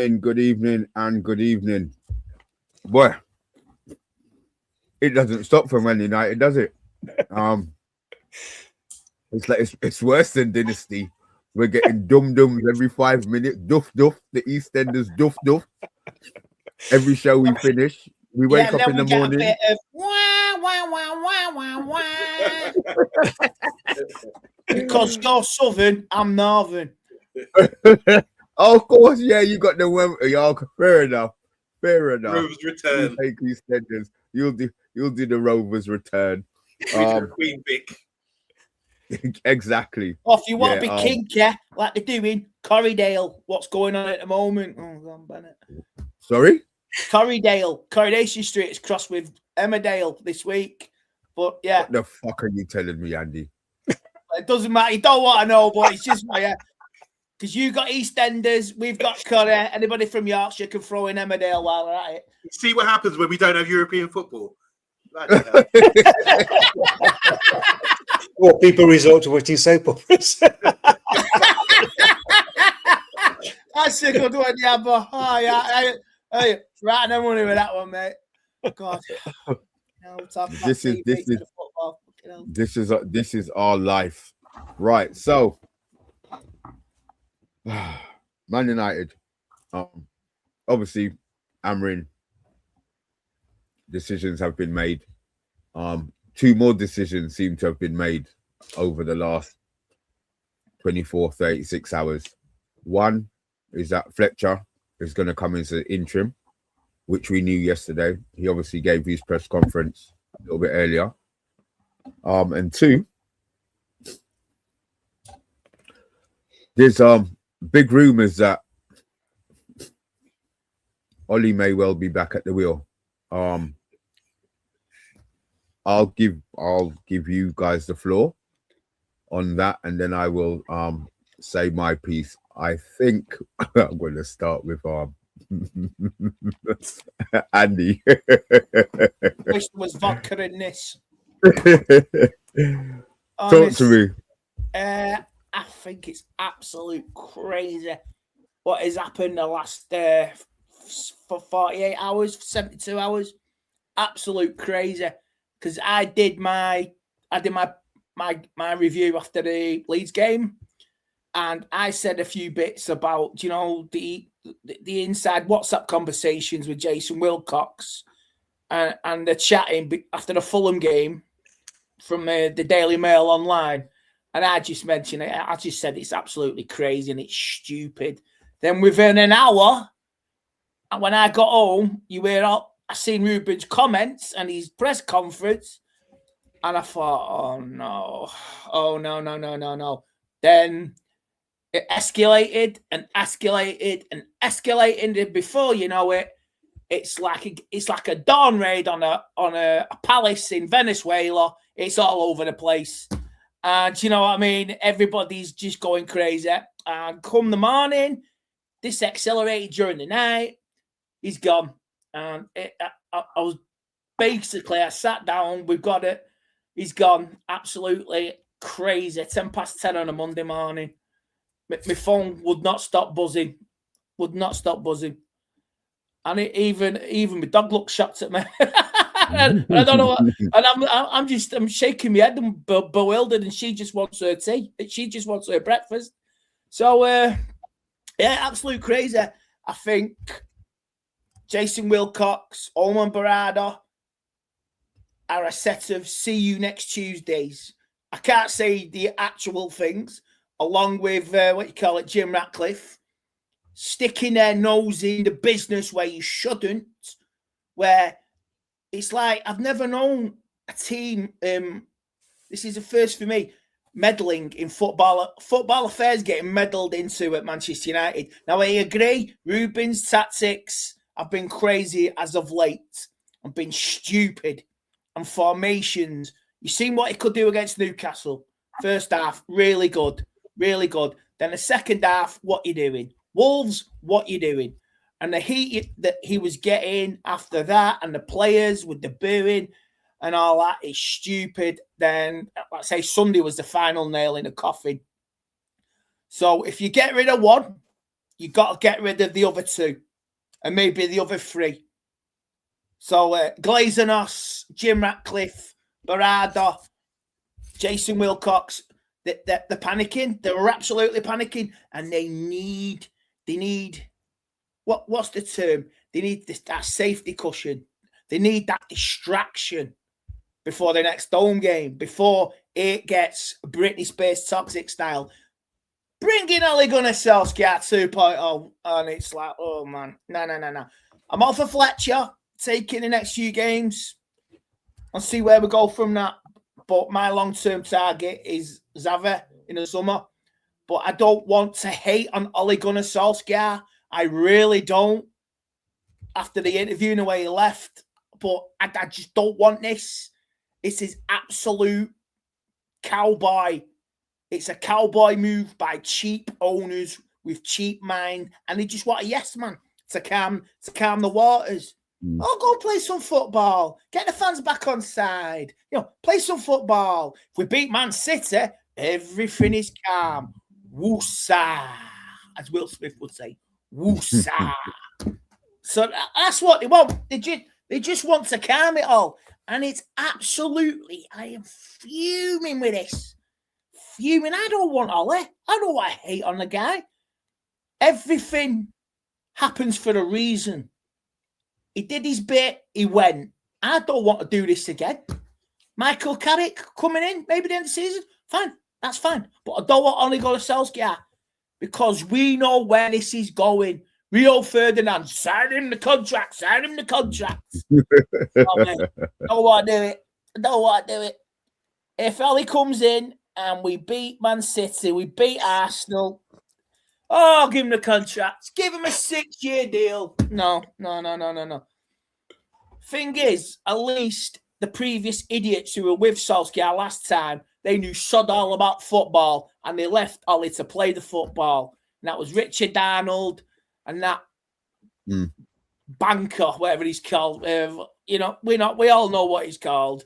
and good evening. Boy, it doesn't stop for Man United, does it? It's like it's worse than Dynasty. We're getting dum-dums every 5 minutes. Duff. The EastEnders duff. Every show we finish, we wake up in the morning. A bit of wah. Because you're Southern, I'm Northern. Oh, of course, yeah, you got the one. Y'all, fair enough. Rovers return. You take EastEnders. You'll do the Rovers return. Queen Vic. Exactly. Or if you want to be kinky, like they're doing, Corriedale. What's going on at the moment? Oh, go on, Bennett. Sorry? Corriedale. Coronation Street is crossed with Emmerdale this week. But yeah. What the fuck are you telling me, Andy? It doesn't matter. You don't want to know, but it's just because you got EastEnders, we've got Curry. Anybody from Yorkshire can throw in Emmerdale while they're at it. See what happens when we don't have European football. Or people resort to watching soap operas. That's a good one, yeah, but hey, right no money with that one, mate. God. This is our life. Right, so Man United. Obviously, Amrin, decisions have been made. 2 more decisions seem to have been made over the last 24, 36 hours. One is that Fletcher is going to come into interim, which we knew yesterday. He obviously gave his press conference a little bit earlier. And 2, there's big rumours that Ole may well be back at the wheel. I'll give you guys the floor on that, and then I will say my piece. I think I'm going to start with Andy. Wish there was vodka in this. Talk to me. I think it's absolute crazy what has happened the last for 48 hours, 72 hours. Absolute crazy. Because I did my review after the Leeds game, and I said a few bits about the inside WhatsApp conversations with Jason Wilcox and the chatting after the Fulham game from the Daily Mail online, and I just mentioned it. I just said it's absolutely crazy and it's stupid. Then within an hour, when I got home, I seen Ruben's comments and his press conference, and I thought, oh no. Then it escalated, and before you know it, it's like a dawn raid on a palace in Venezuela. It's all over the place, and you know what I mean. Everybody's just going crazy. And come the morning, this accelerated during the night. He's gone. And I sat down, we've got it. He's gone. Absolutely crazy. 10:10 on a Monday morning. My phone would not stop buzzing. And even my dog looked shocked at me. And I don't know what. And I'm shaking my head and bewildered, and she just wants her tea. She just wants her breakfast. So, yeah, absolute crazy. I think Jason Wilcox, Olman Barada are a set of see you next Tuesdays. I can't say the actual things, along with Jim Ratcliffe, sticking their nose in the business where you shouldn't, where it's like I've never known a team, this is the first for me, meddling in football affairs getting meddled into at Manchester United. Now, I agree, Ruben's tactics have been crazy as of late and been stupid. And formations, you've seen what he could do against Newcastle. First half, really good. Then the second half, what you doing? Wolves, what you doing? And the heat that he was getting after that, and the players with the booing and all that is stupid. Then, let's say Sunday was the final nail in the coffin. So if you get rid of one, you got to get rid of the other 2 and maybe the other 3. So Glazenos, Jim Ratcliffe, Barada, Jason Wilcox, they're panicking. They were absolutely panicking, and they need what's the term? They need that safety cushion. They need that distraction before the next home game, before it gets Britney Spears toxic style. Bring in Ole Gunner Solkjaer 2.0, and it's like, oh man, no. I'm all for Fletcher taking the next few games and see where we go from that. But my long-term target is Xavi in the summer. But I don't want to hate on Ole Gunner Solskjaer. I really don't. After the interview and the way he left. But I just don't want this. This is absolute cowboy. It's a cowboy move by cheap owners with cheap mind. And they just want a yes man to calm the waters. Oh, go play some football. Get the fans back on side. Play some football. If we beat Man City, everything is calm. Woosa, as Will Smith would say. Woosa. So that's what they want. They just want to calm it all. And it's absolutely, I am fuming with this. Fuming. I don't want Ole. I don't want to hate on the guy. Everything happens for a reason. He did his bit. He went. I don't want to do this again. Michael Carrick coming in, maybe the end of the season. Fine. That's fine. But I don't want Ole Gunner Solskjaer because we know where this is going. Rio Ferdinand, sign him the contract. Oh, man. Don't want to do it. If Ole comes in and we beat Man City, we beat Arsenal, give him the contract. Give him a 6-year deal. No. Thing is, at least the previous idiots who were with Solskjaer last time, they knew sod all about football and they left Ole to play the football. And that was Richard Arnold and that banker, whatever he's called. We all know what he's called.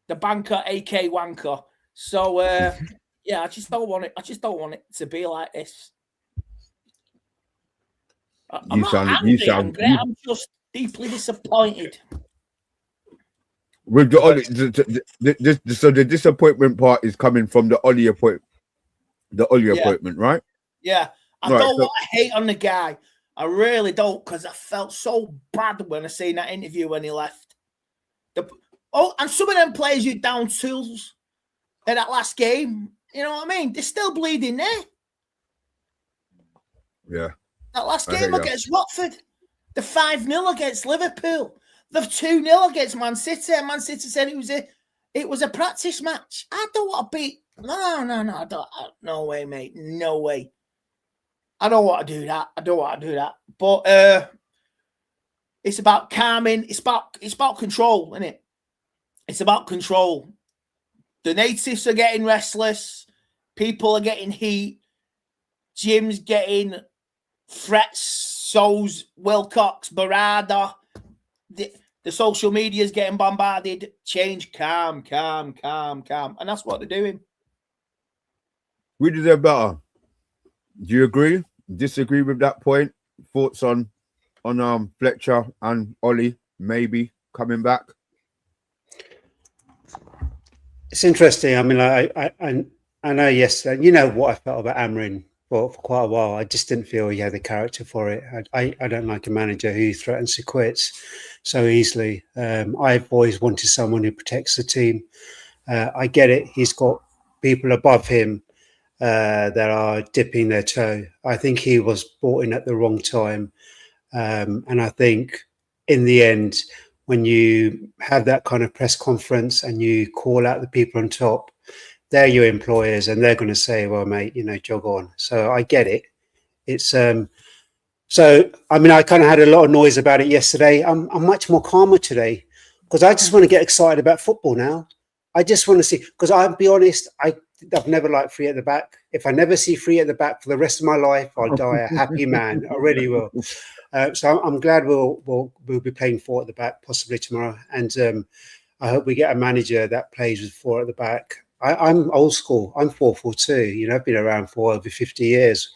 The banker, AK Wanker. So, I just don't want it. I just don't want it to be like this. I'm just deeply disappointed. With the Ole, so the disappointment part is coming from the Ole appointment, right? Yeah, I don't want to hate on the guy. I really don't, because I felt so bad when I seen that interview when he left. And some of them players you down tools in that last game. You know what I mean? They're still bleeding there. Yeah. That last game against Watford, the 5-0 against Liverpool, the 2-0 against Man City, and Man City said it was a practice match. I don't want to beat. No, no way, mate. No way. I don't want to do that. But it's about calming. It's about control, isn't it? It's about control. The natives are getting restless. People are getting heat. Jim's getting threats. So's Wilcox, Barada. The social media is getting bombarded. Change, calm. And that's what they're doing. We deserve better. Do you agree? Disagree with that point? Thoughts on Fletcher and Ole maybe coming back? It's interesting. I mean, I know yesterday, you know what I felt about Amrin for quite a while. I just didn't feel he had the character for it. I don't like a manager who threatens to quit so easily. I've always wanted someone who protects the team. I get it. He's got people above him that are dipping their toe. I think he was brought in at the wrong time. And I think in the end, when you have that kind of press conference and you call out the people on top, they're your employers and they're going to say, well, mate, jog on. So I get it. It's so, I mean, I kind of had a lot of noise about it yesterday. I'm much more calmer today because I just want to get excited about football now. I just want to see, because I'll be honest, I've never liked free at the back. If I never see free at the back for the rest of my life, I'll die a happy man. I really will. So I'm glad we'll be playing 4 at the back possibly tomorrow, and I hope we get a manager that plays with 4 at the back. I'm old school. I'm 4-4-2. I've been around for over 50 years.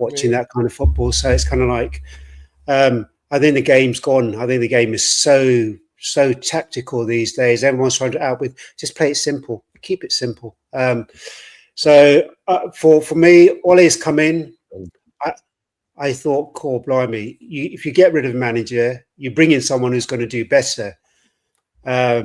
watching that kind of football. So it's kind of like, I think the game's gone. I think the game is so tactical these days. Everyone's trying to out with just play it simple, keep it simple. So for me, Ole's come in. I thought, core blimey, if you get rid of a manager, you bring in someone who's going to do better. I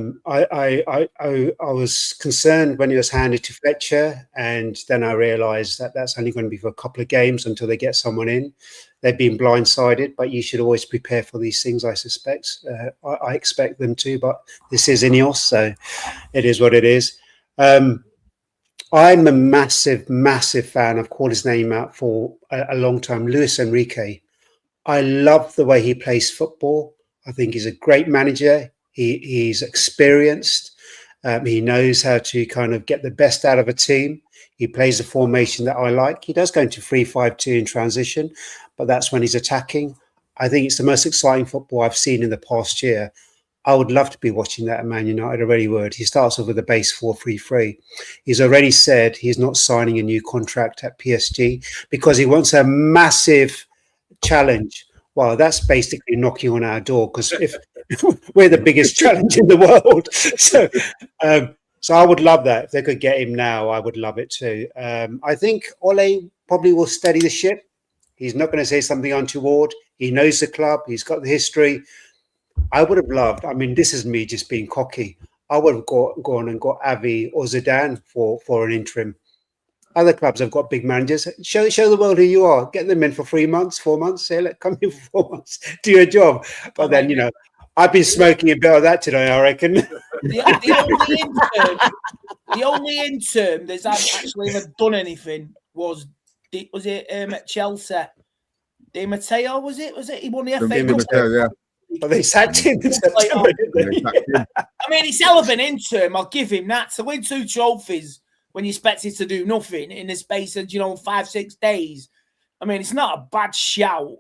was concerned when he was handed to Fletcher, and then I realised that that's only going to be for a couple of games until they get someone in. They've been blindsided, but you should always prepare for these things, I suspect. I expect them to, but this is Ineos, so it is what it is. I'm a massive fan. I've called his name out for a long time, Luis Enrique. I love the way he plays football. I think he's a great manager. He's experienced. He knows how to kind of get the best out of a team. He plays a formation that I like. He does go into 3-5-2 in transition, but that's when he's attacking. I think it's the most exciting football I've seen in the past year. I would love to be watching that at Man United. I really would. He starts off with a base 4-3-3. He's already said he's not signing a new contract at PSG because he wants a massive challenge. Well, that's basically knocking on our door because if we're the biggest challenge in the world. So I would love that. If they could get him now, I would love it too. I think Ole probably will steady the ship. He's not going to say something untoward. He knows the club. He's got the history. I would have loved, I mean, this is me just being cocky. I would have gone and got Avi or Zidane for an interim. Other clubs have got big managers. Show the world who you are. Get them in for 3 months, 4 months. Say, look, come in for 4 months. Do your job. But then, you know, I've been smoking a bit of that today, I reckon. The only interim that's actually ever done anything was it at Chelsea? Di Matteo, was it? He won the FA Cup. Yeah. Well, they sacked him in September, didn't they? I mean, it's hell of an interim. I'll give him that. To win 2 trophies when you're expected to do nothing in the space of, 5-6 days. I mean, it's not a bad shout.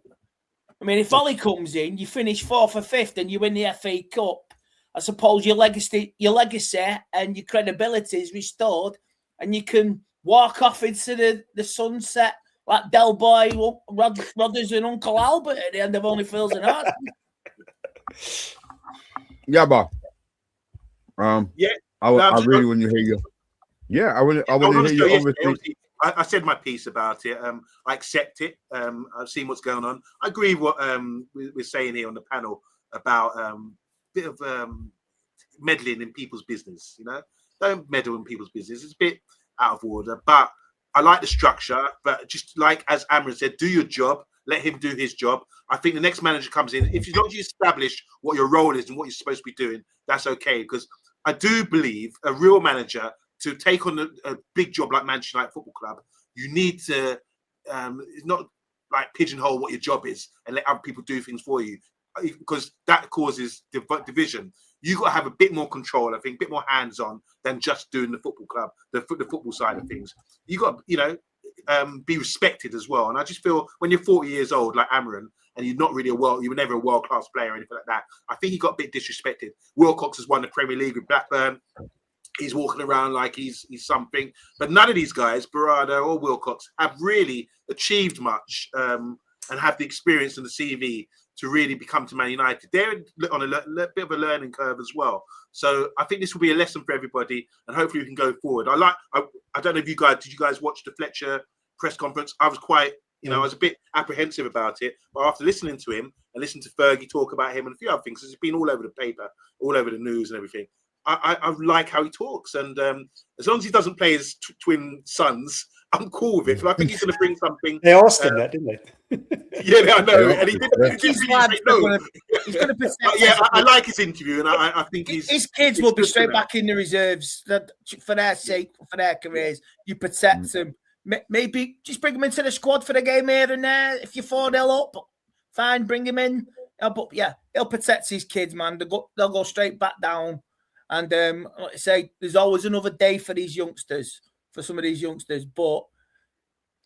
I mean, if Ollie comes in, you finish 4th or 5th and you win the FA Cup, I suppose your legacy and your credibility is restored and you can walk off into the sunset like Del Boy, Rodders and Uncle Albert at the end of Only Fools and Hearts. Yeah, but I really want to hear you. Yeah, I want to hear you. Obviously, I said my piece about it. I accept it. I've seen what's going on. I agree with what we're saying here on the panel about a bit of meddling in people's business. Don't meddle in people's business. It's a bit out of order, but I like the structure. But just like as Amran said, do your job. Let him do his job. I think the next manager comes in. As long as you establish what your role is and what you're supposed to be doing, that's okay. Because I do believe a real manager to take on a big job like Manchester United Football Club, you need to not like pigeonhole what your job is and let other people do things for you, because that causes division. You got to have a bit more control, I think, a bit more hands-on than just doing the football club, the football side of things. You got, be respected as well. And I just feel when you're 40 years old, like Amran, and you're not really you were never a world-class player or anything like that, I think he got a bit disrespected. Wilcox has won the Premier League with Blackburn. He's walking around like he's something. But none of these guys, BRUNO or Wilcox, have really achieved much and have the experience and the CV to really become to Man United. They're on a bit of a learning curve as well. So I think this will be a lesson for everybody, and hopefully we can go forward. I don't know if did you guys watch the Fletcher press conference? I was quite, I was a bit apprehensive about it, but after listening to him and listening to Fergie talk about him and a few other things, it's been all over the paper, all over the news and everything. I like how he talks, and as long as he doesn't play his twin sons, I'm cool with it. But I think he's going to bring something. They asked him that, didn't they? Yeah, I know, and he didn't. He's going to protect. Yeah, I like his interview, and I think his kids will be straight back in the reserves for their sake, for their careers. You protect them. Maybe just bring them into the squad for the game here and there. If you're 4-0 up, fine, bring him in. But yeah, he'll protect his kids, man. They'll go straight back down. And like I say, there's always another day for these youngsters, for some of these youngsters. But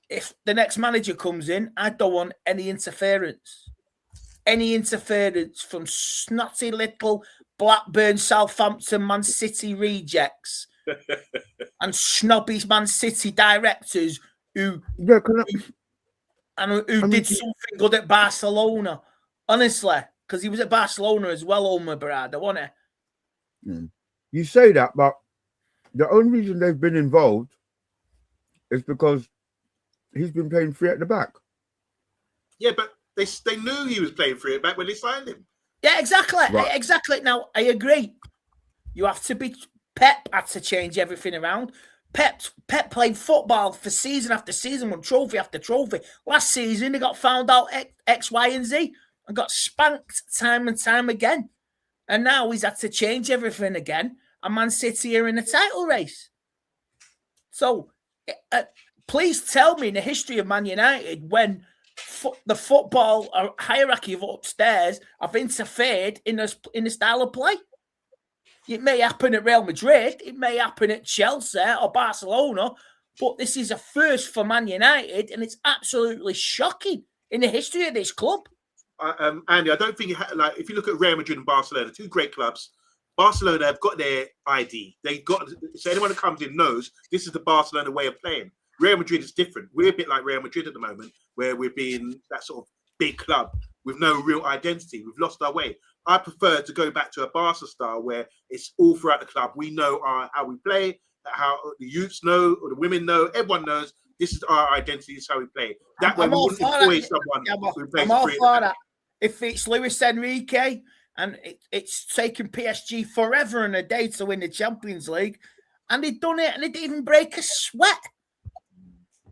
if the next manager comes in, I don't want any interference. Any interference from snotty little Blackburn, Southampton, Man City rejects and snobby Man City directors who and who did something good at Barcelona. Honestly, because he was at Barcelona as well, Omar Barada, wasn't he? You say that, but the only reason they've been involved is because he's been playing free at the back. Yeah, but they knew he was playing free at the back when they signed him. Yeah, exactly. Right. Exactly. Now, I agree. You have to be... Pep had to change everything around. Pep played football for season after season, won trophy after trophy. Last season, they got found out X, Y, and Z and got spanked time and time again. And now he's had to change everything again. And Man City are in a title race. So, please tell me in the history of Man United when the football hierarchy of upstairs have interfered in the style of play. It may happen at Real Madrid, it may happen at Chelsea or Barcelona, but this is a first for Man United, and it's absolutely shocking in the history of this club. Andy, I don't think if you look at Real Madrid and Barcelona, two great clubs. Barcelona have got their ID. So anyone who comes in knows this is the Barcelona way of playing. Real Madrid is different. We're a bit like Real Madrid at the moment, where we're being that sort of big club with no real identity. We've lost our way. I prefer to go back to a Barca style where it's all throughout the club. We know how we play, how the youths know, or the women know. Everyone knows this is our identity. This is how we play. That way, we wouldn't employ someone who plays free. If it's Luis Enrique and it's taken PSG forever and a day to win the Champions League, and they'd done it and they didn't even break a sweat.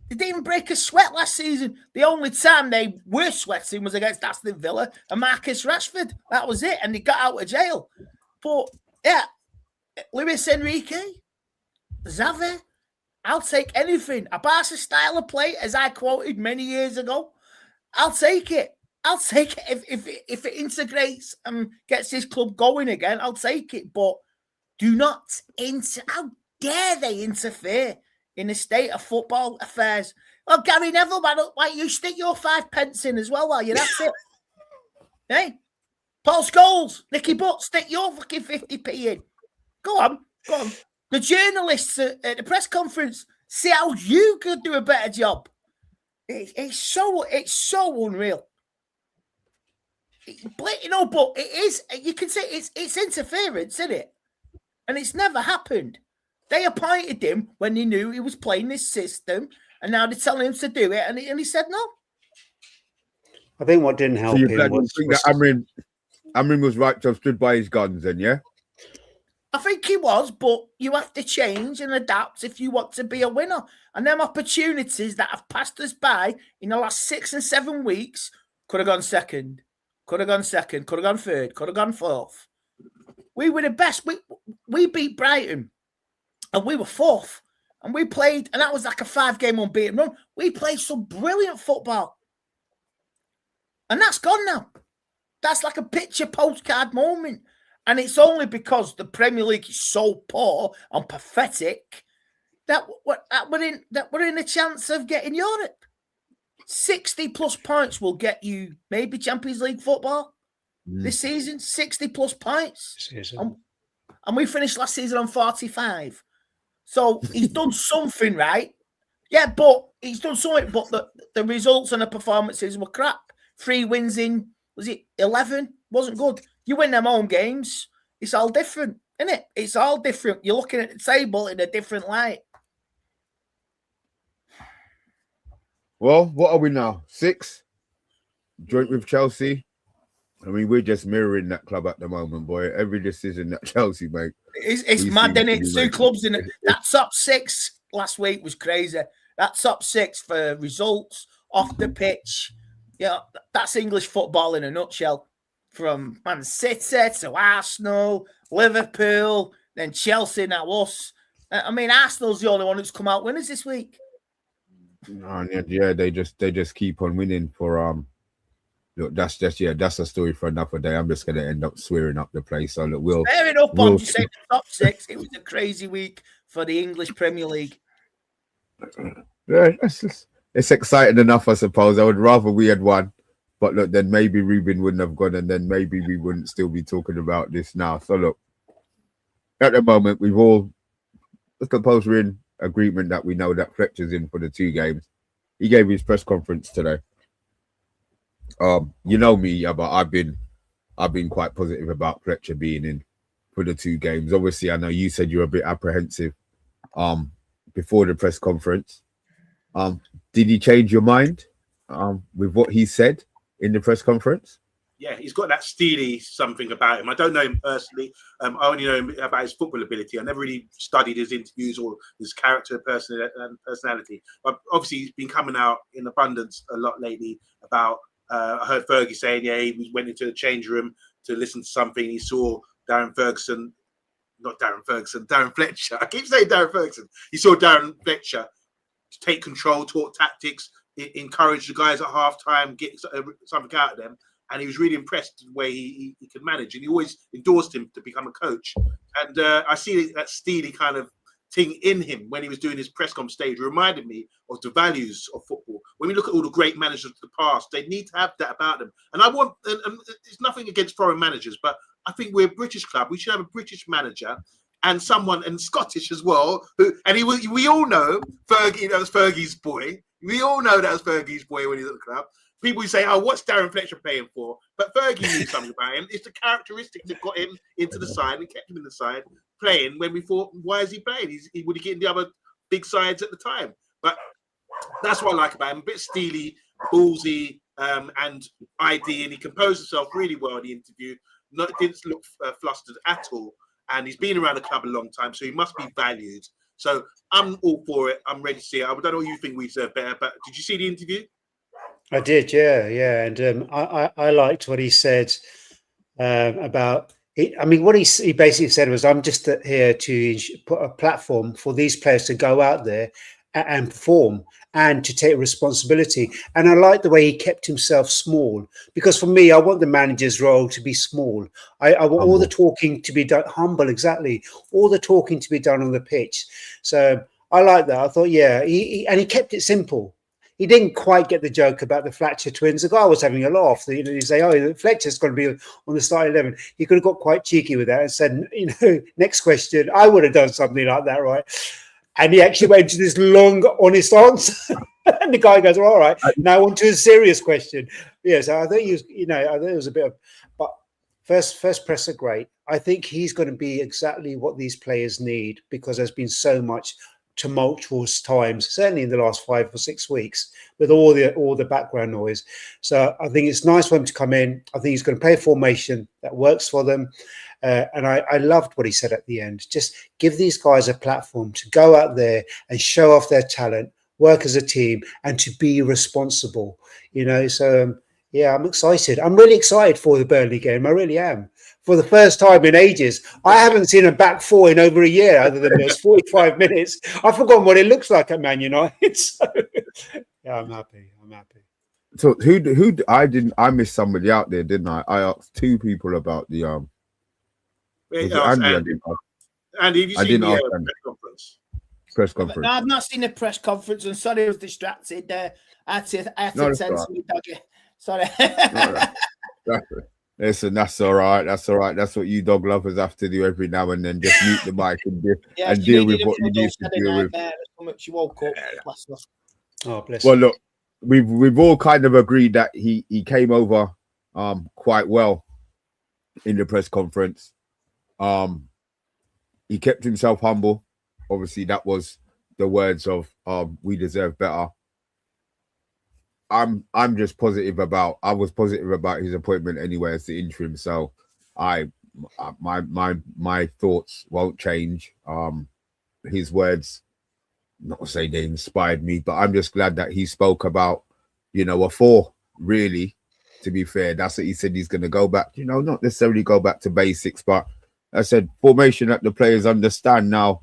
They didn't even break a sweat last season. The only time they were sweating was against Aston Villa and Marcus Rashford. That was it. And they got out of jail. But, yeah, Luis Enrique, Xavi, I'll take anything. A Barca style of play, as I quoted many years ago, I'll take it. I'll take it. If it integrates and gets this club going again, I'll take it. But do not how dare they interfere in the state of football affairs? Oh, Gary Neville, man, why you stick your 5 pence in as well, are you? That's it. Hey, Paul Scholes, Nicky Butt, stick your fucking 50p in. Go on. The journalists at the press conference, see how you could do a better job. It's so unreal. But it is. You can say it's interference, isn't it? And it's never happened. They appointed him when they knew he was playing this system, and now they're telling him to do it, and he said no. I think what didn't help him was that Amrin was right to have stood by his guns then, yeah? I think he was, but you have to change and adapt if you want to be a winner. And them opportunities that have passed us by in the last 6 and 7 weeks could have gone second, could have gone third, could have gone fourth. We were the best. We beat Brighton. And we were fourth. And we played, and that was like a 5-game unbeaten run. We played some brilliant football. And that's gone now. That's like a picture postcard moment. And it's only because the Premier League is so poor and pathetic that we're in a chance of getting Europe. 60 plus points will get you maybe Champions League football this season. 60 plus points. And we finished last season on 45. So he's done something right. Yeah, but he's done something. But the results and the performances were crap. 3 wins in, was it 11? Wasn't good. You win them home games, it's all different, isn't it? It's all different. You're looking at the table in a different light. Well, what are we now? 6? Joint with Chelsea. I mean, we're just mirroring that club at the moment, boy. Every decision that Chelsea make. It's mad, isn't it? 2 clubs in it. That top 6 last week was crazy. That top 6 for results, off the pitch. Yeah, that's English football in a nutshell. From Man City to Arsenal, Liverpool, then Chelsea, now us. I mean, Arsenal's the only one who's come out winners this week. Yeah, they just keep on winning for Look, that's a story for another day. I'm just going to end up swearing up the place. So look, fair enough, Bob. You say the top 6. It was a crazy week for the English Premier League. Yeah, it's exciting enough, I suppose. I would rather we had won, but look, then maybe Ruben wouldn't have gone, and then maybe we wouldn't still be talking about this now. So look, at the moment, I suppose we're in agreement that we know that Fletcher's in for the 2 games. He gave his press conference today. You know me, yeah, but I've been quite positive about Fletcher being in for the 2 games. Obviously, I know you said you're a bit apprehensive before the press conference. Did he change your mind with what he said in the press conference? Yeah, he's got that steely something about him. I don't know him personally. I only know him about his football ability. I never really studied his interviews or his character and personality. But obviously, he's been coming out in abundance a lot lately about. I heard Fergie saying, yeah, he went into the change room to listen to something. He saw Darren Fletcher. I keep saying Darren Ferguson. He saw Darren Fletcher take control, talk tactics, encourage the guys at halftime, get something out of them. And he was really impressed with the way he could manage. And he always endorsed him to become a coach. And I see that steely kind of thing in him when he was doing his press conference stage. It reminded me of the values of football. When we look at all the great managers of the past, they need to have that about them. And it's nothing against foreign managers, but I think we're a British club. We should have a British manager and someone, and Scottish as well. We all know Fergie, that was Fergie's boy. We all know that was Fergie's boy when he was at the club. People say, oh, what's Darren Fletcher playing for? But Fergie knew something about him. It's the characteristic that got him into the side and kept him in the side playing when we thought, why is he playing? He would have getting the other big sides at the time. But that's what I like about him. A bit steely, ballsy, and ID. And he composed himself really well in the interview. Didn't look flustered at all. And he's been around the club a long time, so he must be valued. So I'm all for it. I'm ready to see it. I don't know what you think we deserve better, but did you see the interview? I did, yeah. And I liked what he said about it. I mean, what he basically said was, I'm just here to put a platform for these players to go out there and perform and to take responsibility. And I like the way he kept himself small, because for me, I want the manager's role to be small. I want humble. All the talking to be done, humble, exactly. All the talking to be done on the pitch. So I like that. I thought, yeah, and he kept it simple. He didn't quite get the joke about the Fletcher twins. The guy was having a laugh. You say, oh, Fletcher's going to be on the starting 11. He could have got quite cheeky with that and said, next question. I would have done something like that, right? And he actually went to this long, honest answer. And the guy goes, all right, now on to a serious question. Yeah, so I think I think it was a bit of, but first press are great. I think he's going to be exactly what these players need, because there's been so much tumultuous times, certainly in the last 5 or 6 weeks, with all the background noise. So I think it's nice for him to come in. I think he's going to play a formation that works for them. And I loved what he said at the end. Just give these guys a platform to go out there and show off their talent, work as a team, and to be responsible. So yeah, I'm excited. I'm really excited for the Burnley game. I really am. For the first time in ages. I haven't seen a back four in over a year, other than those 45 minutes. I've forgotten what it looks like at Man United. So, yeah, I'm happy. So I missed somebody out there, didn't I? I asked 2 people about the Andy, have you seen the press conference? No, I've not seen the press conference. I'm sorry, I was distracted. I had to attend to me doggy. Sorry. Listen, that's all right. That's all right. That's what you dog lovers have to do every now and then. Just mute the mic and deal with what you need to deal with. So much you woke up. Oh, bless. Well, look, we've all kind of agreed that he came over quite well in the press conference. He kept himself humble. Obviously, that was the words of we deserve better. I'm just positive about. I was positive about his appointment anyway as the interim. So my thoughts won't change. His words, not to say they inspired me, but I'm just glad that he spoke about, a 4. Really, to be fair, that's what he said. He's going to go back. Not necessarily go back to basics, but I said formation that the players understand now.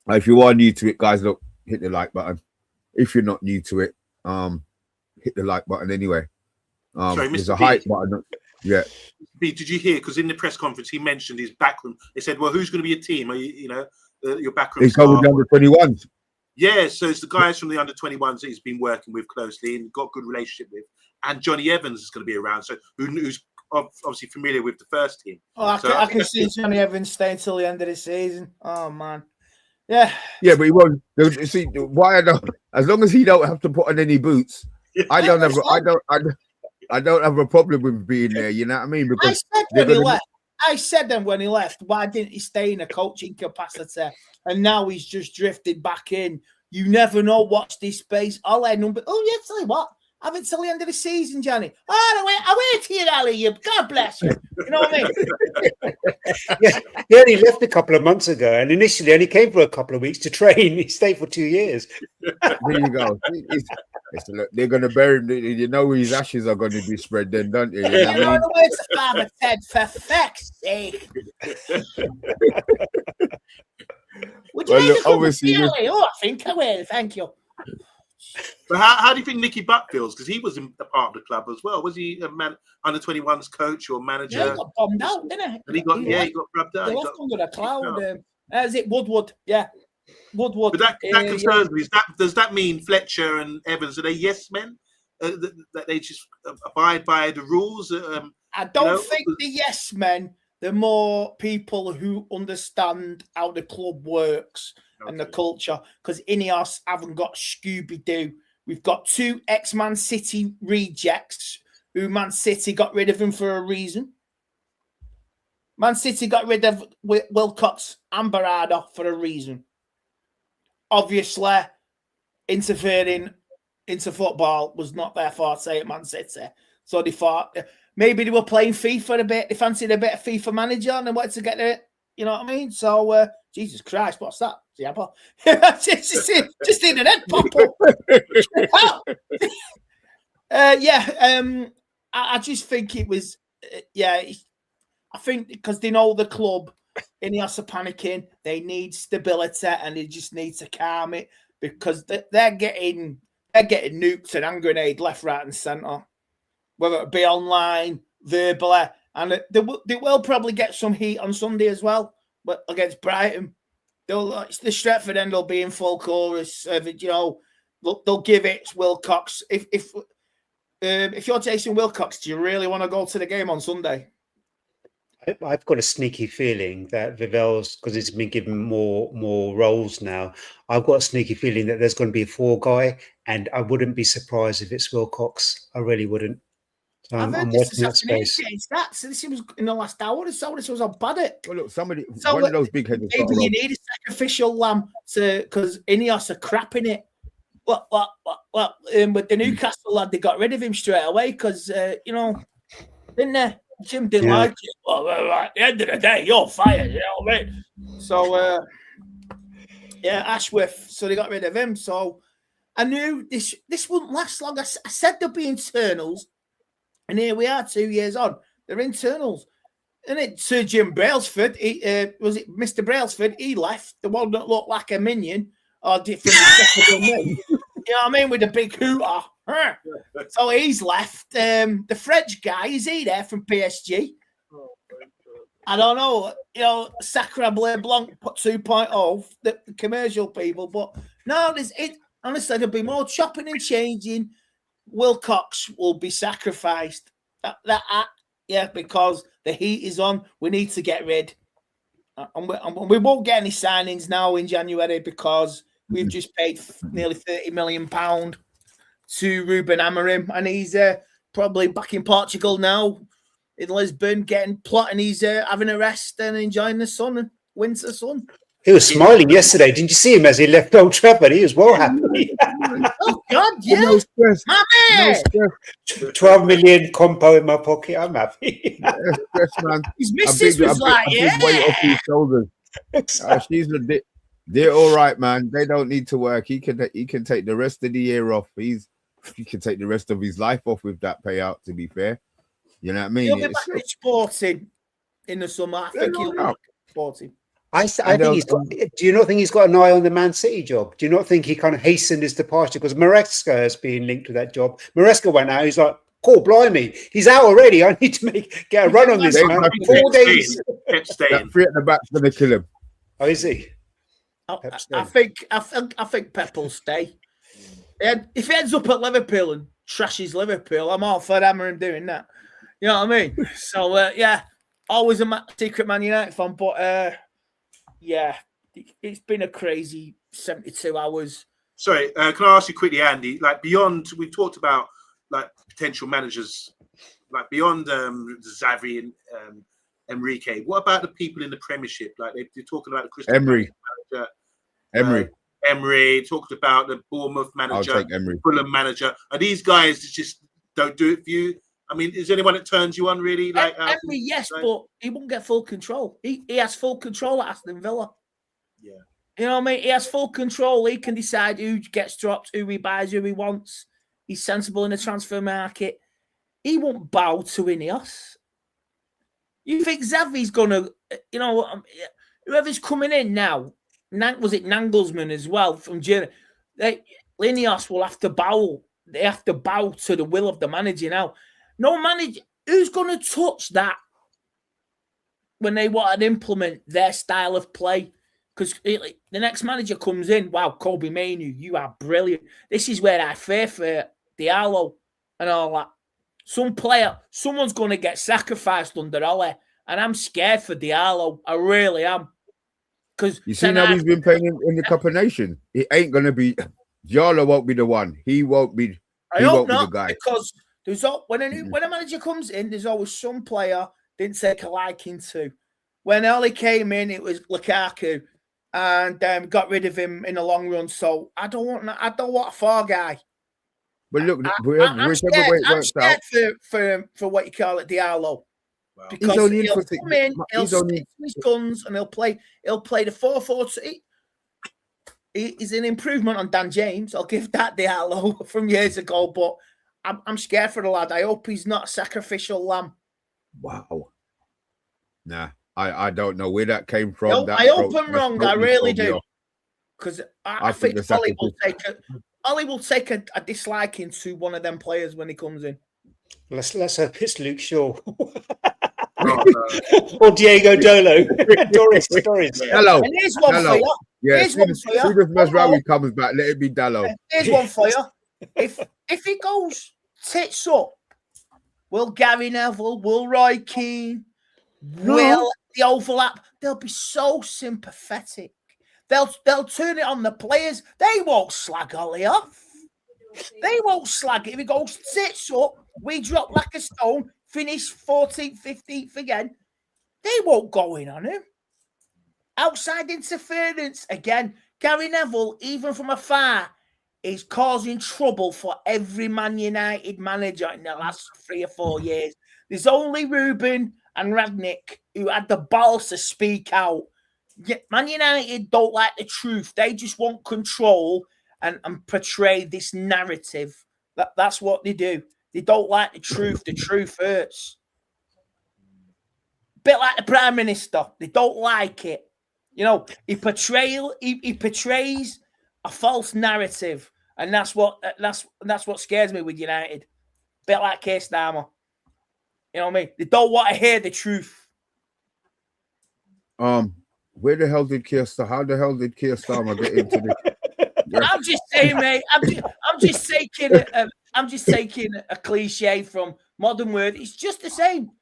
If you are new to it, guys, look, hit the like button. If you're not new to it, hit the like button anyway. Sorry, there's Mr. a hype button. Yeah. B, did you hear? Because in the press conference, he mentioned his backroom. They said, "Well, who's going to be a team? Are you, your backroom?" He's going with the under 21s. Yeah, so it's the guys from the under 21s that he's been working with closely and got a good relationship with. And Johnny Evans is going to be around, so who's obviously familiar with the first team. Oh, I can see Johnny Evans staying till the end of the season. Oh man. Yeah, but he won't. See, why I don't? As long as he don't have to put on any boots, I don't have I don't have a problem with being there. You know what I mean? Because I said then when he left, why didn't he stay in a coaching capacity? And now he's just drifted back in. You never know. Watch this space. I'll end number. Oh yeah, tell you what. Have it till the end of the season, Johnny. Oh, I wait here, Ali. You, God bless you. You know what I mean? Yeah, he only left a couple of months ago, and initially only came for a couple of weeks to train. He stayed for 2 years. There you go. They're going to bury him. You know his ashes are going to be spread then, don't you? You know the words of Father Ted, for fuck's sake. Would you like to come and see Ali? Oh, I think I will. Thank you. But how do you think Nicky Butt feels? Because he was a part of the club as well. Was he a man under 21s coach or manager? Yeah, he got bombed out, didn't he? And he got rubbed out. He left under the cloud. Is it Woodward? Yeah, Woodward. But that concerns me. Does that mean Fletcher and Evans are they yes men? That they just abide by the rules? I don't think the yes men. The more people who understand how the club works. And the culture, because Ineos haven't got Scooby-Doo. We've got 2 ex-Man City rejects who Man City got rid of him for a reason. Man City got rid of Wilcox and Barada for a reason. Obviously, interfering into football was not their forte at Man City. So they thought maybe they were playing FIFA a bit. They fancied a bit of FIFA manager and they wanted to get it. You know what I mean? So, Jesus Christ, what's that? just in an head pop up. I just think it was, I think because they know the club, Ineos are panicking, they need stability and they just need to calm it because they're getting nuked and hand grenade left, right, and centre, whether it be online, verbally, and they will probably get some heat on Sunday as well, but against Brighton. The Stretford end will be in full chorus. They'll give it Wilcox. If you're chasing Wilcox, do you really want to go to the game on Sunday? I've got a sneaky feeling that Vivell's, because he's been given more roles now. I've got a sneaky feeling that there's going to be a 4 guy, and I wouldn't be surprised if it's Wilcox. I really wouldn't. I'm watching that space. So this was in the last hour or so. This was on Paddock. Well, look, one of those big heads. Maybe you need a sacrificial lamb because Ineos are crapping it. With the Newcastle lad, they got rid of him straight away because didn't they? Jim didn't like it. Well, at the end of the day, you're fired. You know what I mean? So Ashworth. So they got rid of him. So I knew this wouldn't last long. I said there'd be internals. And here we are 2 years on. They're internals. And Sir Jim Brailsford, was it Mr. Brailsford? He left. The one that looked like a minion or different. You know what I mean? With a big hooter. So he's left. The French guy, is he there from PSG? I don't know. Sacre Bleu Blanc 2.0, the commercial people. But no, honestly, there'll be more chopping and changing. Wilcox will be sacrificed. Because the heat is on. We need to get rid. And we won't get any signings now in January because we've just paid nearly £30 million to Ruben Amorim, and he's probably back in Portugal now, in Lisbon, plotting. He's having a rest and enjoying the sun and winter sun. He was smiling yesterday. Didn't you see him as he left Old Trafford? He was well happy. Oh, God, yeah. No stress. No stress. 12 million compo in my pocket. I'm happy. Stress, man. His missus was like, yeah. Big weight off his shoulders. They're all right, man. They don't need to work. He can take the rest of the year off. He can take the rest of his life off with that payout, to be fair. You know what I mean? He'll be back at Sporting in the summer. I think he'll be back at Sporting. I think he's got. Do you not think he's got an eye on the Man City job? Do you not think he kind of hastened his departure because Maresca has been linked to that job? Maresca went out. He's like, "Cool, blimey, he's out already. I need to get a run on this man." 4 days. Staying. That 3 at the back's going to kill him. Oh, is he? I think Pep will stay. If he ends up at Liverpool and trashes Liverpool, I'm all for Amorim doing that. You know what I mean? So always a secret Man United fan, but. It's been a crazy 72 hours. Sorry, can I ask you quickly, Andy? Like beyond, we've talked about like potential managers, like beyond Xavi and Enrique. What about the people in the Premiership? Like they're talking about the Crystal Emery. Palace manager, Emery talked about the Bournemouth manager, I'll take Emery. Fulham manager. Are these guys that just don't do it for you? I mean, is there anyone that turns you on really? Like Emery, yes, but he won't get full control. He has full control at Aston Villa. Yeah. You know what I mean? He has full control. He can decide who gets dropped, who he buys, who he wants. He's sensible in the transfer market. He won't bow to Ineos. You think Xavi's going to, whoever's coming in now, was it Nagelsmann as well from Germany? Ineos will have to bow. They have to bow to the will of the manager now. No manager, who's going to touch that when they want to implement their style of play? Because the next manager comes in, wow, Kobe Mainoo, you are brilliant. This is where I fear for Diallo and all that. Someone's going to get sacrificed under Ole, and I'm scared for Diallo. I really am. Because you see how he's been playing in the Cup of Nations. It ain't going to be Diallo. Won't be the one. He won't be. I hope not, the guy. Because when a manager comes in, there's always some player didn't take a liking to. When Ole came in, it was Lukaku. And got rid of him in the long run. So I don't want a far guy. But look, I'm scared for what you call it, Diallo. Wow. Because he'll come in, he'll stick to his guns, and he'll play the 4-4-2. He's an improvement on Dan James. I'll give that Diallo from years ago. But I'm scared for the lad. I hope he's not a sacrificial lamb. Wow. Nah. I don't know where that came from. I hope I'm wrong. I really do. Because I think Ollie will take a disliking to one of them players when he comes in. Let's hope it's Luke Shaw. Or Diego Dolo. Doris. Hello. And here's one for you. Yeah, as soon as Masraoui comes back, let it be Dallo. Here's one for you. If he goes tits up, will Gary Neville, will Roy Keane, will the overlap? They'll be so sympathetic. They'll turn it on the players. They won't slag Ollie off. They won't slag it. If he goes tits up, we drop like a stone, finish 14th, 15th again. They won't go in on him. Outside interference again. Gary Neville, even from afar, is causing trouble for every Man United manager in the last 3 or 4 years. There's only Ruben and Ragnick who had the balls to speak out. Man United don't like the truth. They just want control and portray this narrative. That's what they do. They don't like the truth. The truth hurts. Bit like the Prime Minister. They don't like it. You know, he portrays a false narrative. And that's what scares me with United. Bit like Keir Starmer. You know what I mean? They don't want to hear the truth. Where the hell did Keir Starmer? How the hell did Keir Starmer get into this? Yeah. I'm just saying, mate. I'm just taking a cliche from modern word. It's just the same.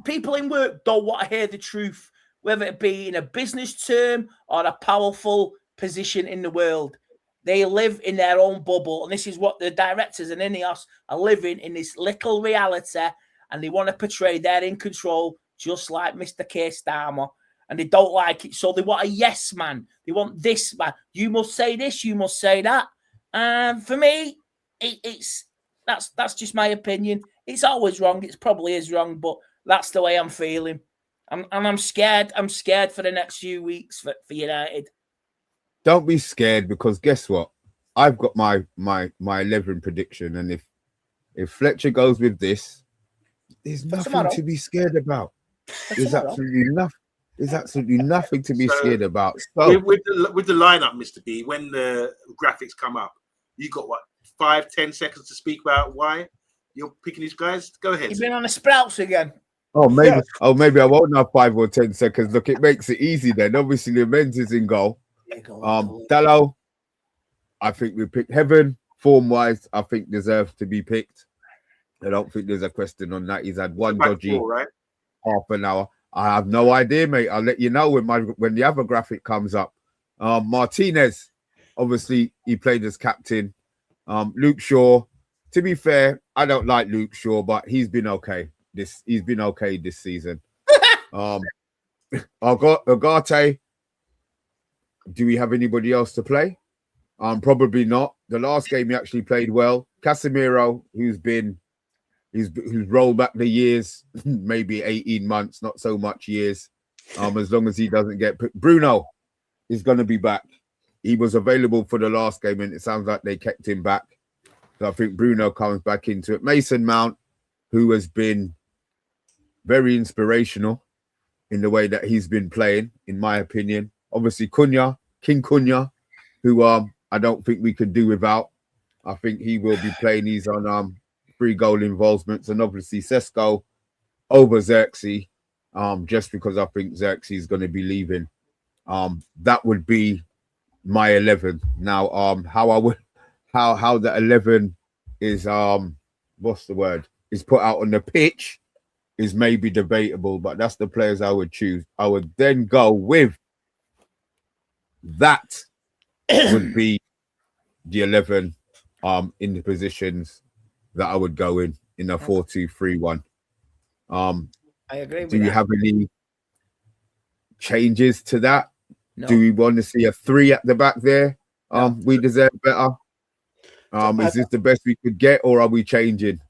People in work don't want to hear the truth, whether it be in a business term or a powerful position in the world. They live in their own bubble, and this is what the directors and Ineos are living in, this little reality, and they want to portray they're in control, just like Mr. Keir Starmer, and they don't like it, so they want a yes man. They want this man. You must say this, you must say that. And for me, that's just my opinion. It's always wrong. It probably is wrong, but that's the way I'm feeling. I'm scared. I'm scared for the next few weeks for United. Don't be scared, because guess what? I've got my 11 prediction, and if Fletcher goes with this, there's nothing to be scared about. There's absolutely nothing to be scared about. So, with the lineup, Mr. B, when the graphics come up, you got what, 5-10 seconds to speak about why you're picking these guys? Go ahead. You've been on the sprouts again. Oh, maybe. Yeah. Oh, maybe I won't have 5 or 10 seconds. Look, it makes it easy then. Obviously, the men's is in goal. Dallo, I think we picked Heaven. Form-wise, I think deserves to be picked. I don't think there's a question on that. He's had one dodgy half an hour. I have no idea, mate. I'll let you know when the other graphic comes up. Martinez, obviously he played as captain. Luke Shaw, to be fair, I don't like Luke Shaw, but he's been okay. This season. Agate, do we have anybody else to play? Probably not. The last game he actually played well. Casemiro, who's rolled back the years, maybe 18 months, not so much years. As long as he doesn't get Bruno is going to be back. He was available for the last game, and it sounds like they kept him back. So I think Bruno comes back into it. Mason Mount, who has been very inspirational in the way that he's been playing, in my opinion. Obviously, King Cunha, who I don't think we could do without. I think he will be playing. He's on 3 goal involvements, and obviously Sesko over Xerxes, just because I think Xerxes is going to be leaving. That would be my 11. Now, how the 11 is what's the word? Is put out on the pitch is maybe debatable, but that's the players I would choose. I would then go with that would be the 11 in the positions that I would go in a 4-2-3-1. I agree with do you that. have any changes to that? No. Do we want to see a 3 at the back there? We deserve better. Is this the best we could get, or are we changing?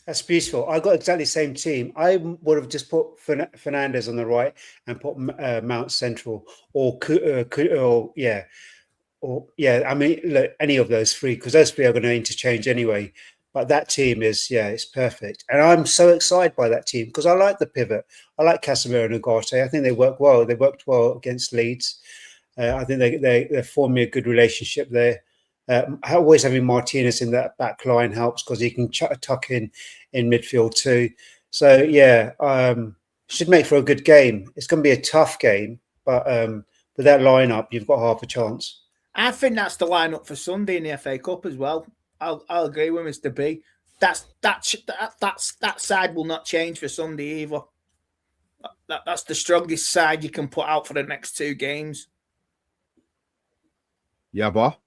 That's beautiful. I got exactly the same team. I would have just put Fernandez on the right and put Mount central, or I mean, look, any of those 3, because those 3 are going to interchange anyway. But that team is, it's perfect, and I'm so excited by that team because I like the pivot. I like Casemiro and Ugarte. I think they work well. They worked well against Leeds. I think they're forming a good relationship there. Always having Martinez in that back line helps because he can tuck in midfield too. So should make for a good game. It's going to be a tough game, but with that lineup, you've got half a chance. I think that's the lineup for Sunday in the FA Cup as well. I'll agree with Mr. B. That side will not change for Sunday either. That's the strongest side you can put out for the next 2 games. Yeah, Bar?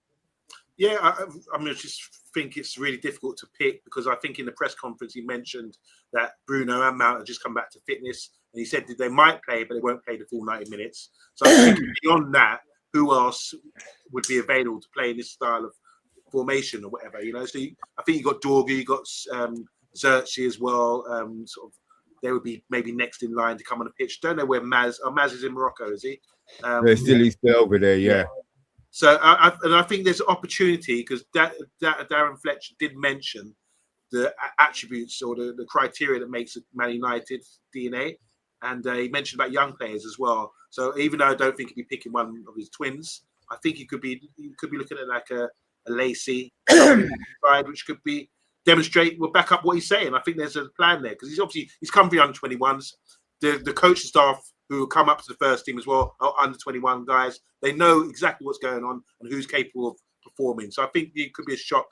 Yeah, I mean, I just think it's really difficult to pick because I think in the press conference he mentioned that Bruno and Mount have just come back to fitness, and he said that they might play, but they won't play the full 90 minutes. So I think beyond that, who else would be available to play in this style of formation or whatever, So I think you got Dorgu, you got Xerxes as well. Sort of, they would be maybe next in line to come on the pitch. Don't know where Maz. Maz is in Morocco, is he? He's still over there, yeah. So I think there's opportunity because Darren Fletcher did mention the attributes or the criteria that makes Man United DNA, and he mentioned about young players as well. So even though I don't think he'd be picking one of his twins, I think he could be looking at like a Lacey side, which could be will back up what he's saying. I think there's a plan there because he's come for the under-21s. The coaching staff who come up to the first team as well are under-21 guys. They know exactly what's going on and who's capable of performing. So I think it could be a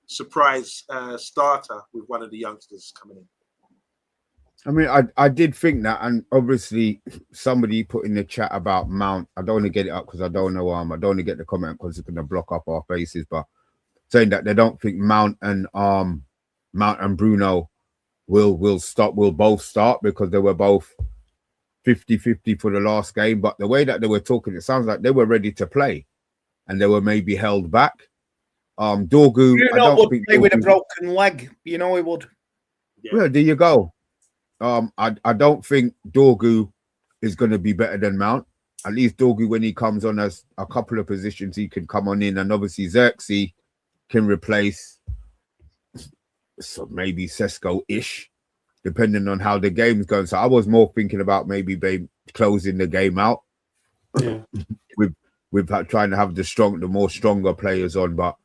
surprise starter with one of the youngsters coming in. I mean, I did think that, and obviously somebody put in the chat about Mount. I don't want to get it up because I don't know. I don't want to get the comment because it's going to block up our faces. But saying that they don't think Mount and Bruno will both start because they were both 50-50 for the last game. But the way that they were talking, it sounds like they were ready to play, and they were maybe held back. Dorgu, I don't think play with a broken leg. You know he would. Yeah, there you go. I don't think Dorgu is going to be better than Mount. At least Dorgu, when he comes on as a couple of positions, he can come on in, and obviously Xerxes can replace maybe Sesko-ish, depending on how the game's going. So I was more thinking about maybe closing the game out with trying to have the more stronger players on. But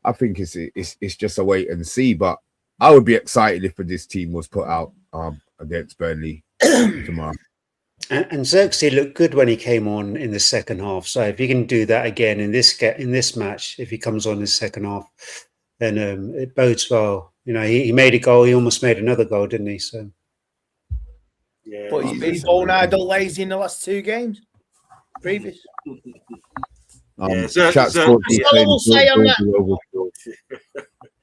I think it's just a wait and see. But I would be excited if this team was put out against Burnley tomorrow. And Xerxes looked good when he came on in the second half. So if he can do that again in this match, if he comes on in the second half, then it bodes well. He made a goal. He almost made another goal, didn't he? So, but he's been bone idle lazy in the last 2 games. Previous. Chat Sports is That's all I will say on that.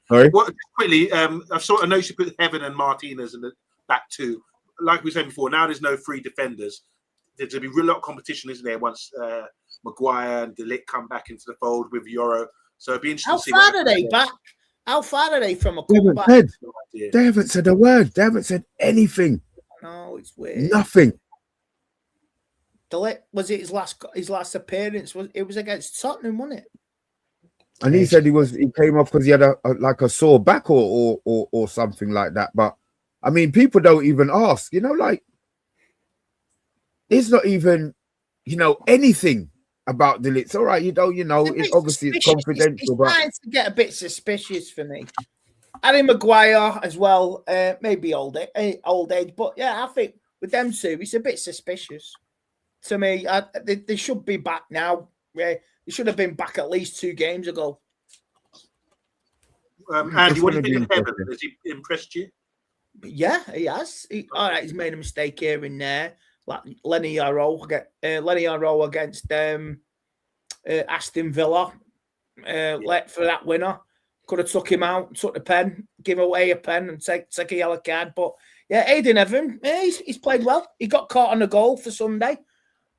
Sorry? What quickly? I saw a note you put Heaven and Martinez in the back two. Like we said before, now there's no free defenders. There's going to be a lot of competition, isn't there? Once Maguire and De Ligt come back into the fold with Euro, so it'd be interesting. How to see far are they back? How far are they from a They comeback? haven't said a word. They haven't said anything. No, it's weird. Nothing. De Ligt, was it his last appearance? It was against Tottenham, wasn't it? And he said he came off because he had a sore back or something like that. But I mean, people don't even ask, like it's not even, anything about the Ligt. All right, obviously it's confidential. It's trying to get a bit suspicious for me. Harry Maguire as well, maybe old age, but yeah, I think with them two, it's a bit suspicious to me. They should be back now. Yeah. He should have been back at least 2 games ago. Andy, what do you think of Heaven? Has he impressed you? Yeah, he has. All right, he's made a mistake here and there. Like Lenny Yarrow against Aston Villa. Let for that winner. Could have took him out, took the pen, give away a pen and take a yellow card. But yeah, Aiden Evan, he's played well. He got caught on a goal for Sunday.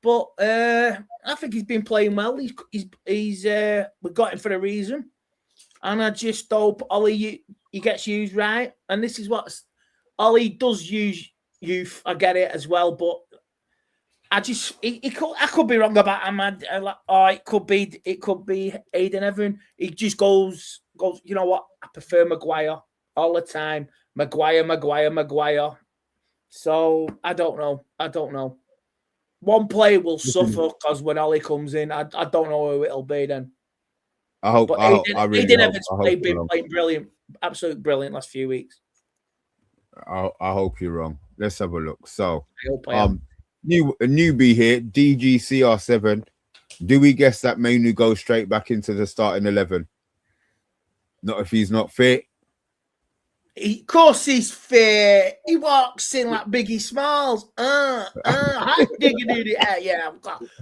But I think he's been playing well. We got him for a reason, and I just hope Ollie he gets used right. And this is what Ollie does use youth. I get it as well, but I could be wrong about him. It could be Aiden Evan. He just goes. You know what? I prefer Maguire all the time. Maguire. So I don't know. One player will suffer because when Ollie comes in, I don't know who it'll be then. I hope. But Aiden Evans been playing brilliant, absolutely brilliant last few weeks. I hope you're wrong. Let's have a look. So, I hope I am. newbie here, DGCR7. Do we guess that Mainu goes straight back into the starting 11? Not if he's not fit. Of course he's fit. He walks in like Biggie Smalls. Yeah.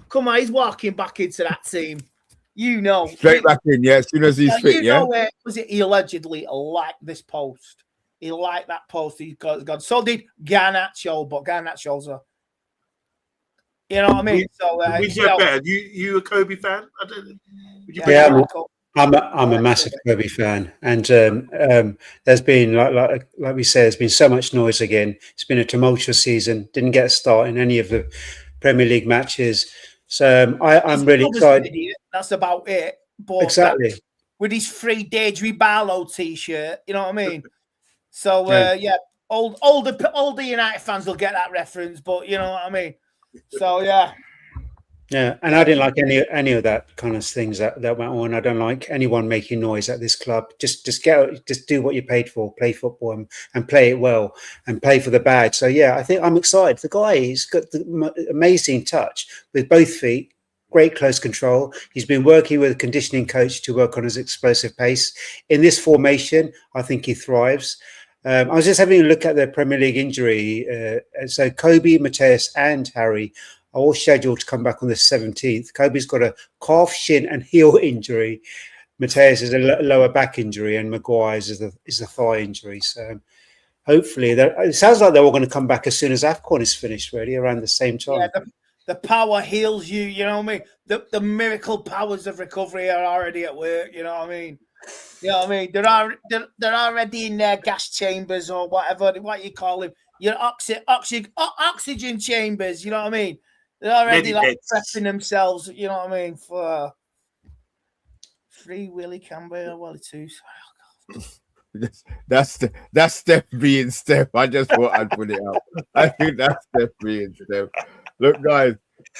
Come on, he's walking back into that team. Straight back in, yeah, as soon as he's fit, yeah. Was it he allegedly liked this post? He liked that post. He got so did Garnacho, but Garnacho's a what I mean? So better. You a Kobe fan? I don't. Yeah, I'm a massive Kobe fan, and there's been like we say, there's been so much noise again. It's been a tumultuous season. Didn't get a start in any of the Premier League matches, so I'm really excited. That's about it. But exactly with his free Deirdre Barlow T-shirt, you know what I mean? So older United fans will get that reference, but you know what I mean. So yeah. Yeah, and I didn't like any of that kind of things that went on. I don't like anyone making noise at this club. Just do what you're paid for. Play football and play it well and play for the badge. So yeah, I think I'm excited. The guy, he's got the amazing touch with both feet, great close control. He's been working with a conditioning coach to work on his explosive pace. In this formation, I think he thrives. I was just having a look at the Premier League injury. So Kobe, Mateus, and Harry are all scheduled to come back on the 17th. Kobe's got a calf, shin, and heel injury. Mateus is a lower back injury, and Maguire's is a thigh injury. So hopefully, it sounds like they're all going to come back as soon as AFCON is finished, really, around the same time. Yeah, the power heals you. You know what I mean? The miracle powers of recovery are already at work. You know what I mean? You know what I mean? They're already in their gas chambers or whatever, what you call them. Your oxygen chambers. You know what I mean? They're already like prepping themselves. You know what I mean? For Free Willy Campbell, Wally too. That's Steph being Steph. I just thought I'd put it out. I think that's Steph being Steph. Look, guys,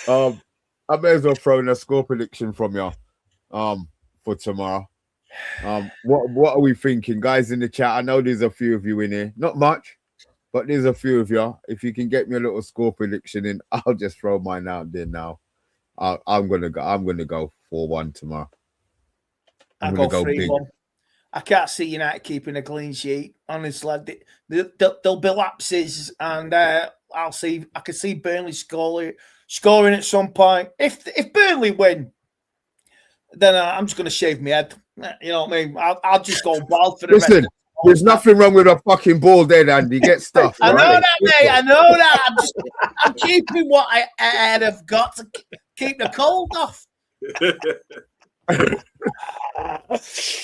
I may as well throw in a score prediction from you for tomorrow. What are we thinking, guys, in the chat? I know there's a few of you in here, not much, but there's a few of you. If you can get me a little score prediction in, I'll just throw mine out there now. I'm gonna go 4-1 tomorrow. I'm gonna go 3-1. I can't see United keeping a clean sheet. Honestly, there'll be lapses, and I can see Burnley scoring at some point. If Burnley win, then I'm just going to shave my head. You know what I mean? I'll just go bald for the rest. Listen, there's nothing wrong with a fucking bald head, Andy. Get stuff. I know right? that, mate. I know that. I'm keeping what I have got to keep the cold off.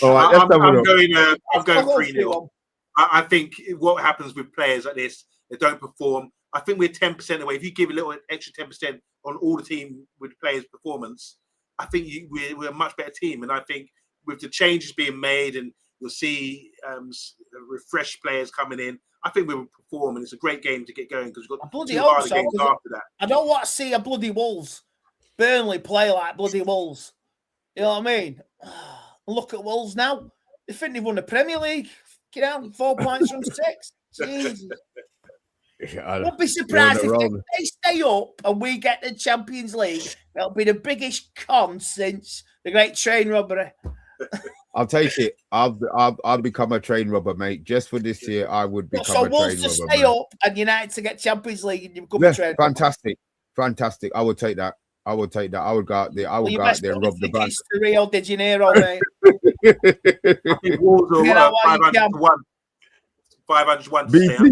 All right, I'm going 3-0. I think what happens with players like this, they don't perform. I think we're 10% away. If you give a little extra 10% on all the team with players' performance, I think we're a much better team. And I think with the changes being made, and you'll see refreshed players coming in, I think we will perform. And it's a great game to get going because we've got two harder games after that. I don't want to see a bloody Wolves, Burnley play like bloody Wolves. You know what I mean? Look at Wolves now. They think they've won the Premier League. Get out, 4 points from 6. Jesus. I won't be surprised if they stay up and we get the Champions League. It'll be the biggest con since the great train robbery. I'll take it. I'll become a train robber, mate. Just for this year, I would become a train robber. So Wolves to stay up and United to get Champions League and you become a train fantastic. Fantastic. I would take that. I would take that. I would go out there. I would go out there and rob the bank. To Rio de Janeiro, mate. I think Wolves are 501. 501 to stay up.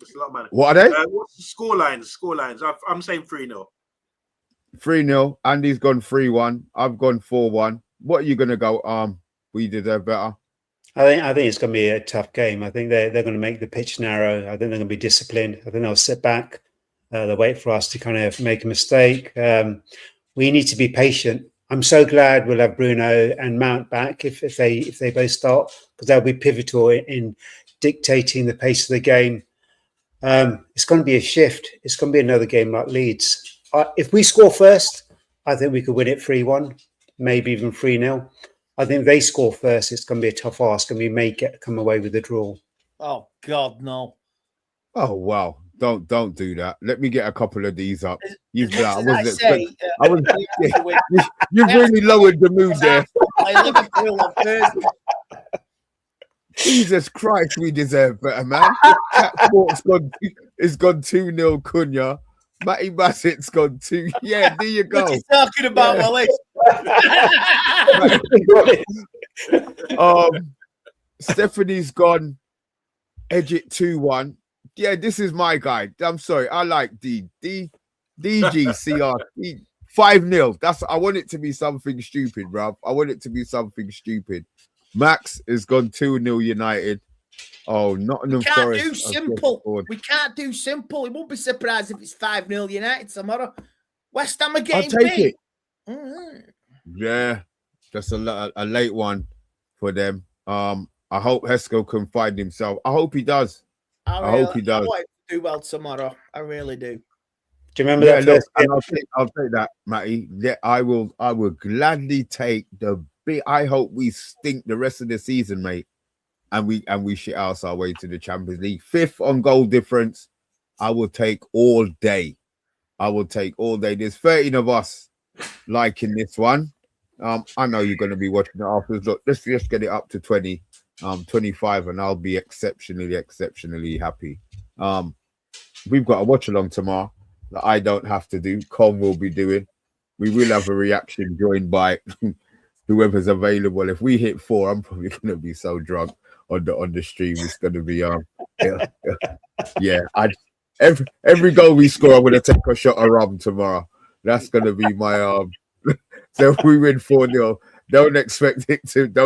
It's a lot of money. What are they? What's the scorelines? I'm saying 3-0. 3-0. Andy's gone 3-1. I've gone 4-1. What are you going to go? We deserve better. I think it's going to be a tough game. I think they're going to make the pitch narrow. I think they're going to be disciplined. I think they'll sit back. They'll wait for us to kind of make a mistake. We need to be patient. I'm so glad we'll have Bruno and Mount back if they both start, because they'll be pivotal in dictating the pace of the game. It's going to be a shift. It's going to be another game like Leeds. If we score first, I think we could win it 3-1, maybe even 3-0. I think if they score first, it's going to be a tough ask, and we may come away with a draw. Oh God, no! Oh wow! Don't do that. Let me get a couple of these up. You've really lowered the mood there. Jesus Christ, we deserve better, man. It's gone 2-0 Cunha. Matty Bassett's gone 2. Yeah, there you go. What are you talking about, Willis? Stephanie's gone edge it 2-1. Yeah, this is my guy. I'm sorry. I like DGCR. 5-0. I want it to be something stupid, bruv. I want it to be something stupid. Max has gone 2-0 United. Oh, Nottingham Forest. We can't do simple. He won't be surprised if it's 5-0 United tomorrow. West Ham are getting I'll take big. it. Mm-hmm. Yeah, just a late one for them. I hope Heskell can find himself. I hope he does. I hope he does. I want him to do well tomorrow. I really do. Do you remember that? Look, I'll take that, Matty. Yeah, I will gladly take the big. I hope we stink the rest of the season, mate, and we shit out our way to the Champions League. 5th on goal difference. I will take all day. There's 13 of us liking this one. I know you're going to be watching it afterwards. Look, let's just get it up to 20. 25, and I'll be exceptionally happy. We've got a watch along tomorrow that I don't have to do. Con will be doing. We will have a reaction joined by whoever's available. If we hit 4, I'm probably going to be so drunk on the stream. It's going to be yeah. Every goal we score, I'm going to take a shot of rum tomorrow. That's going to be my So if we win 4-0. Don't expect it to be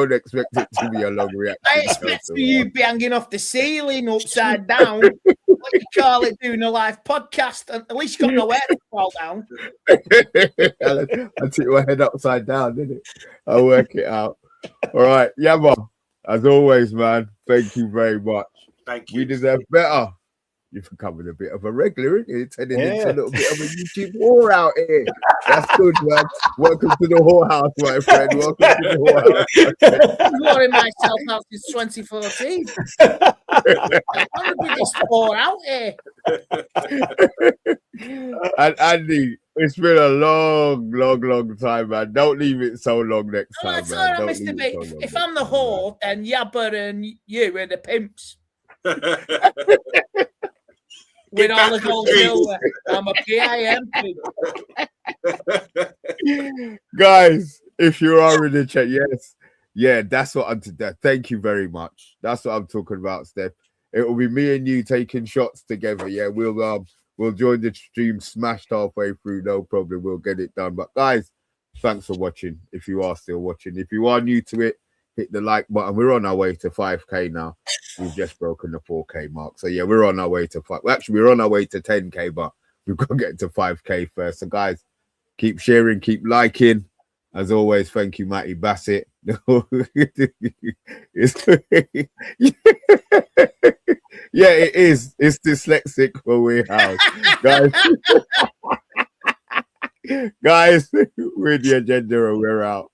a long reaction. I expect you be hanging off the ceiling upside down. What you call it, doing a live podcast. At least you got nowhere to fall down. I took my head upside down, didn't it? I'll work it out. All right. Yeah, man. As always, man, thank you very much. Thank you. We deserve better. You're becoming a bit of a regular, isn't it? Turning into a little bit of a YouTube whore out here. That's good, man. Welcome to the whorehouse, my friend. Welcome to the whorehouse. I'm whoring myself out since 2014. I'm the biggest whore out here. And Andy, it's been a long time, man. Don't leave it so long next time, man. Right, Mr. B. If I'm the whore, then Yabba and you are the pimps. With all the gold silver, I'm a PIM. Guys, if you are in the chat, yes. Yeah, that's what I'm thank you very much. That's what I'm talking about, Steph. It will be me and you taking shots together. Yeah, we'll join the stream smashed halfway through, no problem. We'll get it done. But guys, thanks for watching. If you are still watching, if you are new to it, hit the like button. We're on our way to 5k now. We've just broken the 4k mark. So yeah, we're on our way to 5. Well, actually, we're on our way to 10k, but we've got to get to 5k first. So guys, keep sharing, keep liking. As always, thank you, Matty Bassett. Yeah, it is. It's dyslexic for warehouse, guys. Guys, with the agenda, we're out.